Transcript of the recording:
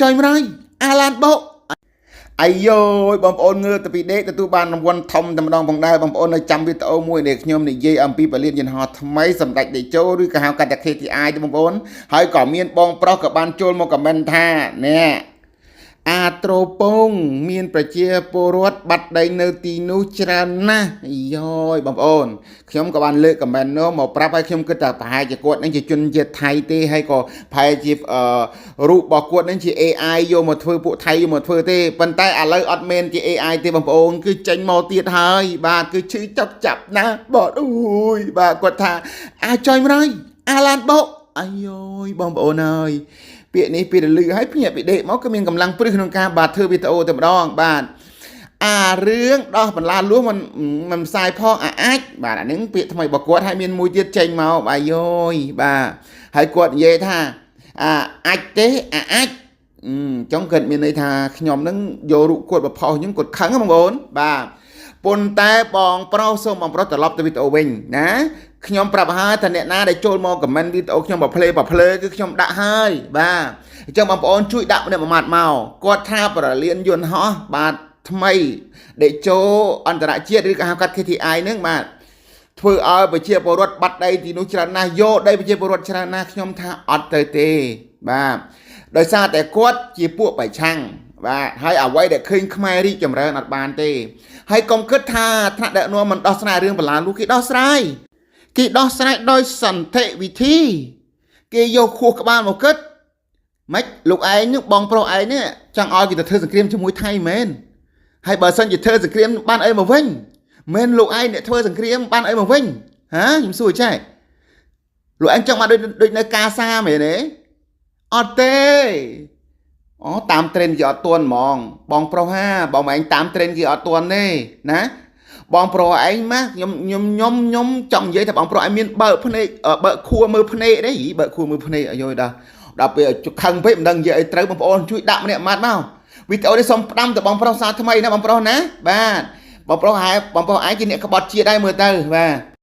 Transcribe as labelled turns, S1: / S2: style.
S1: ចុយម្ដាយអាឡានបោអាយយបងប្អូនងើទៅពីដេកទទួលបានរង្វាន់ធំតែម្ដងផងដែរបងប្អូននៅចាំវីដេអូមួយដែលខ្ញុំនិយាយអំពីពលានយន្តហោះថ្មីសម្ដេចតេជោឬក៏ហៅកាត់ថា KTI ទេបងប្អូនហើយក៏មានបងប្រុសក៏បានចូលមកខមមិនថានេះអាត្រូពងមានប្រជាពលរដ្ឋបាត់ដីនៅទីនោះច្រើនណាស់យោយបងប្អូនខ្ញុំក៏បានលើកខមមិននោះមកប្រាប់ឲ្យខ្ញុំគិតថាប្រហែលជាគាត់នឹងជាជនជាតិថៃទេហើយក៏ប្រហែលជារូបរបស់គាត់នឹងជា AI យកមកធ្វើពួកថៃយកមកធ្វើទេប៉ុន្តែឥឡូវអត់មែនជា AI ទេបងប្អូនគឺចេញមកទៀតហើយបាទគឺឈឺចាប់ណាបងអើយបាទគាត់ថាអាចុយម្ដាយអាឡានបោអាយយបងប្អូនអើយពាក្យនេះពីរលឺឲ្យភ្ញាក់ពីដេកមកក៏មានកម្លាំងព្រឹសក្នុងការបាទធ្វើវីដេអូតែម្ដងបាទរឿងដោះបន្លាលួសមិនផ្សាយផងអាចបាទអានឹងពាក្យថ្មីរបស់គាត់ហើយមានមួយទៀតចេញមកបាទយោយបាទហើយគាត់និយាយថាអាចទេអាចចង់គាត់មានន័យថាខ្ញុំនឹងយករូបគាត់បផុសអញ្ចឹងគាត់ខឹងបងប្អូនបាទប៉ុន្តែបងប្រុសសូមបងប្រុសត្រឡប់ទៅវីដេអូវិញណាខ្ញុំប្រាប់ហើយថាអ្នកណាដែលចូលមកខមមិនវីដេអូខ្ញុំបើភ្លេគឺខ្ញុំដាក់ហើយបាទអញ្ចឹងបងប្អូនជួយដាក់ម្នាក់មួយម៉ាត់មកគាត់ថាប្រលានយន្តហោះបាទថ្មីដេជោអន្តរជាតិឬក៏ហៅកាត់ KTI ហ្នឹងបាទធ្វើឲ្យប្រជាពលរដ្ឋបាត់ដីទីនោះច្រើនណាស់យកដីប្រជាពលរដ្ឋច្រើនណាស់ខ្ញុំថាអត់ទៅទេបាទដោយសារតែគាត់ជាពួកប្រឆាំងបាទហើយអ្វីដែលឃើញខ្មែររីកចម្រើនអត់បានទេហើយកុំគិតថាថ្នាក់ដឹកនាំមិនដោះស្រាយរឿងបន្លាលូគេដោះស្រាយដោយសន្តិវិធីគេយកខួសក្បាលមកគិតម៉េចលោកឯងនឹងបងប្រុសឯងនេះចង់ឲ្យគេទៅធ្វើសង្គ្រាមជាមួយថៃមែនហើយបើសិនជាធ្វើសង្គ្រាមបានអីមកវិញមែនលោកឯងអ្នកធ្វើសង្គ្រាមបានអីមកវិញហាខ្ញុំសួរចែកលោកឯងចង់មកដូចនៅកាសាមែនទេអត់ទេអូតាមត្រេនគេអត់ទាន់ហ្មងបងប្រុសហាបងឯងតាមត្រេនគេអត់ទាន់ទេណាបងប្រុសឯងម៉ាខ្ញុំចង់និយាយថាបងប្រុសឯងមានបើកភ្នែកបើកខួរមើលភ្នែកទេបើកខួរមើលភ្នែកអាយយដល់ពេលខឹងពេកមិនដឹងនិយាយអីត្រូវបងប្អូនជួយដាក់ម្នាក់ម៉ាត់មកវីដេអូនេះសូមផ្ដាំទៅបងប្រុសសារថ្មីណាបងប្រុសណាបាទបងប្រុសឯងជាអ្នកក្បត់ជាតិដែរមើលទៅបាទ